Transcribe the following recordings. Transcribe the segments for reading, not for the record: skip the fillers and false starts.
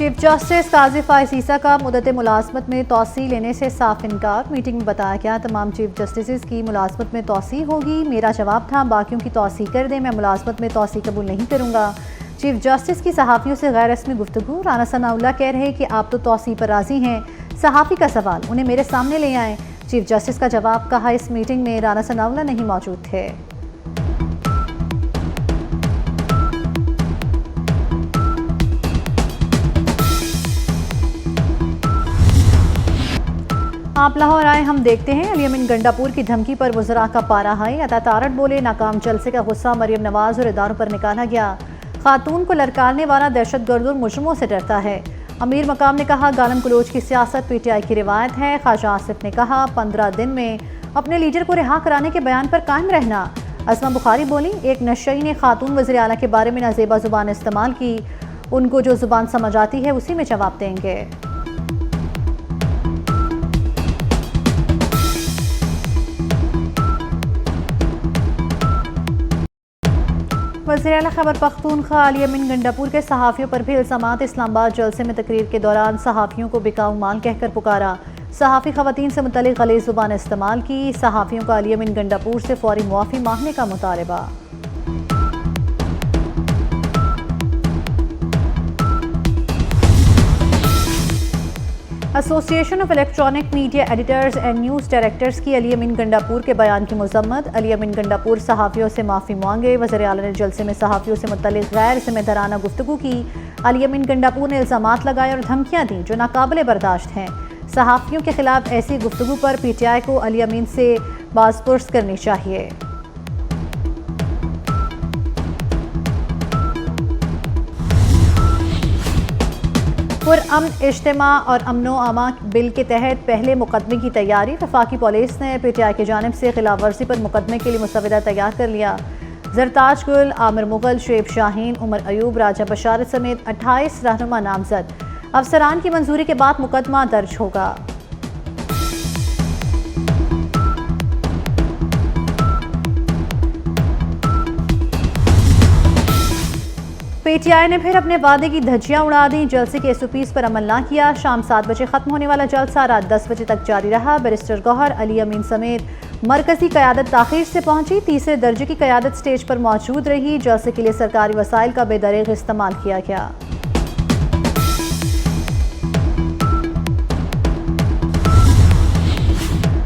Chief justice काजी फाइज ईसा का मुद्दत मुलाजमत में तोसी लेने से साफ इनकार। मीटिंग में बताया गया तमाम चीफ जस्टिस की मुलाजमत में तोसी होगी। मेरा जवाब था बाकियों की तोसी कर दें, मैं मुलाजमत में तोसी कबूल नहीं करूँगा। चीफ जस्टिस की सहाफ़ियों से गैर रस्मी गुफ्तगू। राना सनाउल्लाह कह रहे कि आप तो तोसी पर राजी हैं। सहाफ़ी का सवाल, उन्हें मेरे सामने ले आएँ। चीफ जस्टिस का जवाब, कहा इस मीटिंग में राना सनाउल्लाह नहीं मौजूद थे। आप लाहौर आए, हम देखते हैं। अली अमीन गंडापुर की धमकी पर वज़रा का पारा हाई। अता तारड़ बोले, नाकाम जलसे का गुस्सा मरियम नवाज और इदारों पर निकाला गया। खातून को ललकारने वाला दहशतगर्द और मुजरिमों से डरता है। अमीर मकाम ने कहा गालम गलोच की सियासत PTI की रिवायत है। ख्वाजा आसिफ ने कहा 15 दिन में अपने लीडर को रिहा कराने के बयान पर कायम रहना। असमा बुखारी बोली, एक नशई ने खातून वज़ीर आला के बारे में नाजेबा ज़ुबान इस्तेमाल की, उनको जो ज़ुबान समझ आती है उसी में जवाब देंगे। वज़ीर आला खैबर पख्तूनख्वा अली अमीन गंडापुर के सहाफ़ियों पर भी इल्ज़ामात। इस्लामाबाद जलसे में तकरीर के दौरान सहाफ़ियों को बिकाऊ माल कहकर पुकारा। सहाफ़ी ख़वातीन से मुतल्लिक़ गलीज़ ज़ुबान इस्तेमाल की। सहाफ़ियों का अली अमीन गंडापुर से फ़ौरी मुआफ़ी मांगने का मुतालबा। Association of electronic media editors and news directors की अली अमीन गंडापुर के बयान की मज़म्मत। अली अमीन गंडापुर सहाफ़ियों से माफ़ी मांगे। वज़ीर आला ने जलसे में सहाफ़ियों से मुतल्लिक़ गैर ज़िम्मेदाराना गुफ्तगू की। अली अमीन गंडापुर ने इल्ज़ामात लगाए और धमकियाँ दी जो नाकाबिले बर्दाश्त हैं। सहाफ़ियों के खिलाफ ऐसी गुफ्तगू पर PTI को अली अमीन से बाज़पुर्स करनी चाहिए। पुरअमन इज्तिमा और अमनो अमा बिल के तहत पहले मुकदमे की तैयारी। वफाकी पुलिस ने PTI की जानिब से खिलाफ वर्जी पर मुकदमे के लिए मुसवदा तैयार कर लिया। जरताज गुल, आमिर मुगल, शुएब शाहीन, उमर अयूब, राजा बशारत समेत 28 रहनुमा नामजद। अफसरान की मंजूरी के बाद मुकदमा दर्ज होगा। PTI ने फिर अपने वादे की धज्जियां उड़ा दी। जलसे के SOPs पर अमल ना किया। शाम 7 बजे खत्म होने वाला जलसा रात 10 बजे तक जारी रहा। बैरिस्टर गौहर, अली अमीन समेत मरकजी क़यादत ताख़ीर से पहुंची। तीसरे दर्जे की क़यादत स्टेज पर मौजूद रही। जलसे के लिए सरकारी वसाइल का बेदरीग इस्तेमाल किया गया।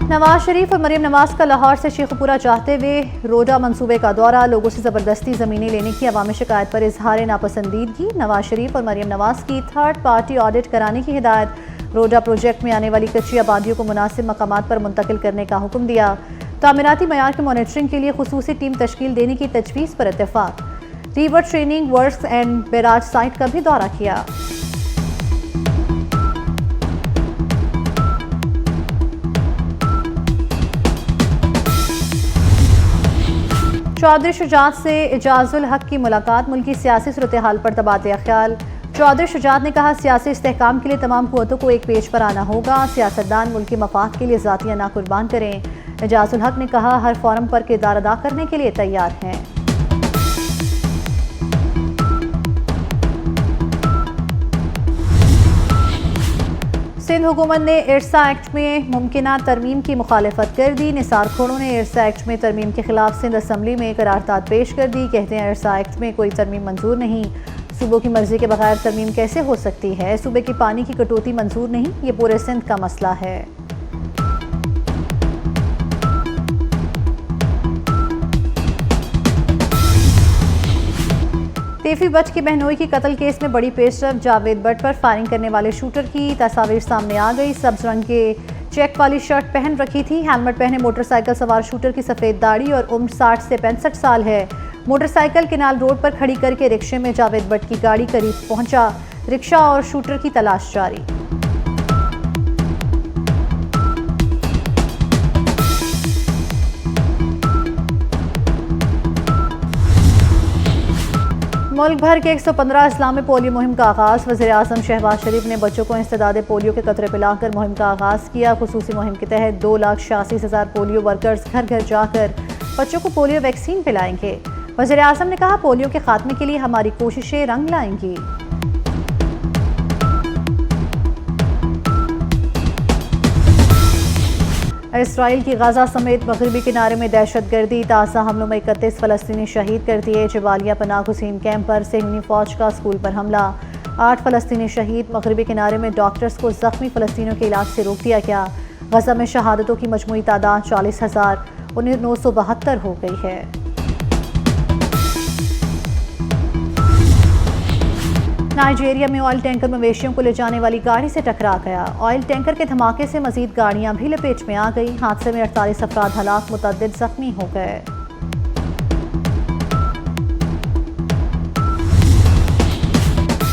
नवाज शरीफ और मरियम नवाज का लाहौर से शेखपुरा चाहते हुए रोडा मंसूबे का दौरा। लोगों से ज़बरदस्ती ज़मीनें लेने की अवामी शिकायत पर इजहार नापसंदीदगी। नवाज शरीफ और मरियम नवाज की थर्ड पार्टी ऑडिट कराने की हिदायत। रोडा प्रोजेक्ट में आने वाली कच्ची आबादियों को मुनासिब मकामात पर मुंतकिल करने का हुक्म दिया। तामीराती मयार की मॉनिटरिंग के लिए खुसूसी टीम तश्कील देने की तजवीज़ पर इत्तेफाक। River training works and barrage site का भी दौरा किया। चौधरी शुजात से इजाजुल हक की मुलाकात। मुल्की सियासी सूरत हाल पर तबादला ख्याल। चौधरी शुजात ने कहा सियासी इस्तेहकाम के लिए तमाम कुव्वतों को एक पेज पर आना होगा। सियासतदान मुल्की मफाद के लिए ज़ातियाँ ना कुर्बान करें। इजाजुल हक ने कहा हर फोरम पर किरदार अदा करने के लिए तैयार हैं। सिंध हुकूमत ने इरसा एक्ट में मुमकिना तरमीम की मुखालफत कर दी। निसार खोड़ों ने इरसा एक्ट में तरमीम के खिलाफ सिंध असम्बली में करारदाद पेश कर दी। कहते हैं इरसा एक्ट में कोई तरमीम मंजूर नहीं। सूबों की मर्जी के बगैर तरमीम कैसे हो सकती है। सूबे की पानी की कटौती मंजूर नहीं, ये पूरे सिंध का मसला है। तेफी बट की बहनोई की कत्ल केस में बड़ी पेशरफ। जावेद बट पर फायरिंग करने वाले शूटर की तस्वीर सामने आ गई। सब्ज रंग के चेक वाली शर्ट पहन रखी थी। हेलमेट पहने मोटरसाइकिल सवार शूटर की सफ़ेद दाढ़ी और उम्र 60 से 65 साल है। मोटरसाइकिल किनाल रोड पर खड़ी करके रिक्शे में जावेद बट की गाड़ी करीब पहुंचा। रिक्शा और शूटर की तलाश जारी। मुल्क भर के 115 अजला में पोलियो मुहिम का आगाज़। वज़ीर आज़म शहबाज शरीफ ने बच्चों को इंसदादे पोलियो के कतरे पिलाकर मुहिम का आगाज़ किया। खुसूसी मुहिम के तहत 2,86,000 पोलियो वर्कर्स घर घर जाकर बच्चों को पोलियो वैक्सीन पिलाएंगे। वज़ीर आज़म ने कहा पोलियो के खात्मे के लिए हमारी कोशिशें रंग लाएंगी। इसराइल की गाजा समेत मगरबी किनारे में दहशतगर्दी, ताज़ा हमलों में 31 फ़लस्तीनी शहीद कर दिए। जबालिया पनाह गुज़ीन कैंप पर सेहनी फ़ौज का स्कूल पर हमला, 8 फ़लस्तीनी शहीद। मगरबी किनारे में डॉक्टर्स को ज़ख्मी फ़लस्तीनियों के इलाज से रोक दिया गया। गजा में शहादतों की मजमूई तादाद 40,972 हो गई है। नाइजीरिया में ऑयल टैंकर मवेशियों को ले जाने वाली गाड़ी से टकरा गया। ऑयल टैंकर के धमाके से मजीद गाड़ियां भी लपेट में आ गई। हादसे में 48 अफराद हलाक, मुतअद्दिद जख्मी हो गए।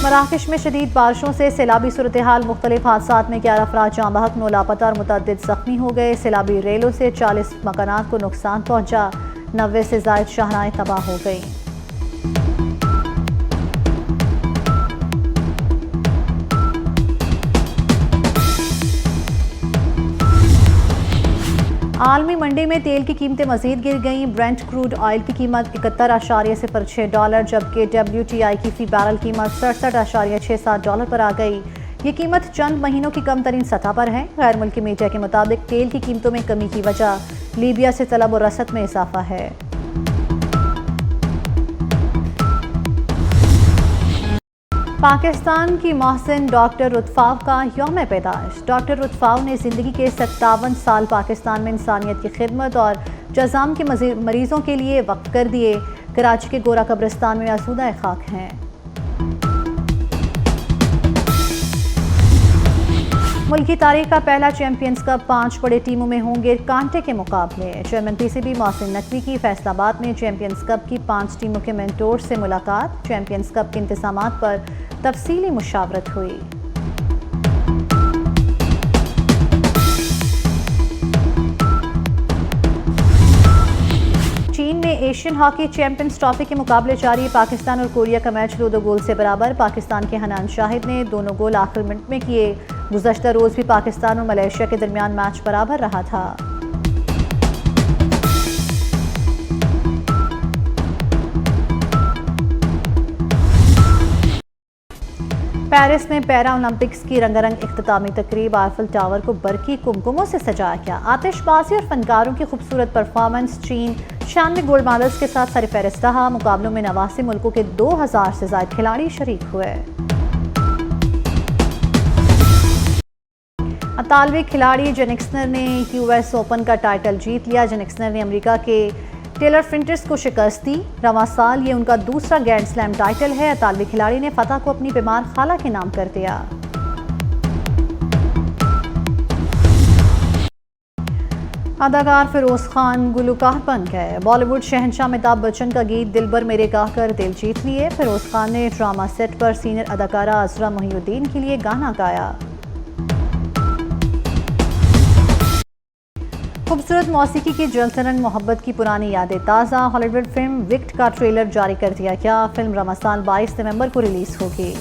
मराकश में शदीद बारिशों से सैलाबी सूरत हाल, मुख्तलिफ हादसात में 11 अफराद जाँ बहक, 9 लापता और मुतअद्दिद जख्मी हो गए। सैलाबी रेलों से 40 मकानात को नुकसान पहुंचा, 90 से जायद शाहराएं तबाह हो गई। आलमी मंडी में तेल की कीमतें मजीद गिर गईं। ब्रेंट क्रूड ऑयल की कीमत 71.06 डॉलर, जबकि WTI की फी बैरल कीमत 67.67 डॉलर पर आ गई। ये कीमत चंद महीनों की कम तरीन सतह पर है। गैर मुल्की मीडिया के मुताबिक तेल की कीमतों में कमी की वजह लीबिया से तलब और रसद में इजाफा है। पाकिस्तान की मोहसिन डॉक्टर रुतफाव का यौम पैदाइश। डॉक्टर रुतफाव ने ज़िंदगी के 57 साल पाकिस्तान में इंसानियत की खिदमत और जज़ाम के मरीज़ों के लिए वक्फ कर दिए। कराची के गोरा कब्रिस्तान में आसूदा खाक हैं। मुल्की तारीख का पहला चैंपियंस कप 5 बड़े टीमों में होंगे कांटे के मुकाबले। चेयरमैन PCB मोहसिन नकवी की फैसलाबाद में चैंपियंस कप की 5 टीमों के मेंटोर से मुलाकात। चैंपियंस कप के इंतज़ामात पर तफसीली मुशावरत हुई। चीन में एशियन हॉकी चैंपियंस ट्रॉफी के मुकाबले जारी। पाकिस्तान और कोरिया का मैच 2-2 गोल से बराबर। पाकिस्तान के हनान शाहिद ने दोनों गोल आखिरी मिनट में किए। गुज़श्ता रोज़ भी पाकिस्तान और मलेशिया के दरमियान मैच बराबर रहा था। पेरिस में पैरा ओलंपिक्स की रंगारंग इख्तितामी तकरीब। आईफल टावर को बरकी कुमकुमों से सजाया गया। आतिशबाजी और फनकारों की खूबसूरत परफॉर्मेंस। चीन 96 गोल्ड मेडल्स के साथ सरफहरिस्त रहा। मुकाबलों में 89 मुल्कों के 2000 से ज्यादा खिलाड़ी शरीक हुए। इतालवी खिलाड़ी जेनिक्सनर ने US ओपन का टाइटल जीत लिया। जेनिक्सनर ने अमेरिका के टेलर फ्रिंटर्स को शिकस्त दी। रवां साल ये उनका दूसरा ग्रैंड स्लैम टाइटल है। इतालवी खिलाड़ी ने फतह को अपनी बीमार खाला के नाम कर दिया। अदाकार फिरोज खान गुलकार बन गए। बॉलीवुड शहंशाह अमिताभ बच्चन का गीत दिलबर मेरे गाकर दिल जीत लिए। फिरोज खान ने ड्रामा सेट पर सीनियर अदाकारा अजरा मोहिउद्दीन के लिए गाना गाया। खूबसूरत मौसीकी की जलसरंग मोहब्बत की पुरानी यादें ताज़ा। हॉलीवुड फिल्म विक्ट का ट्रेलर जारी कर दिया गया। फिल्म रमज़ान 22 नवंबर को रिलीज होगी।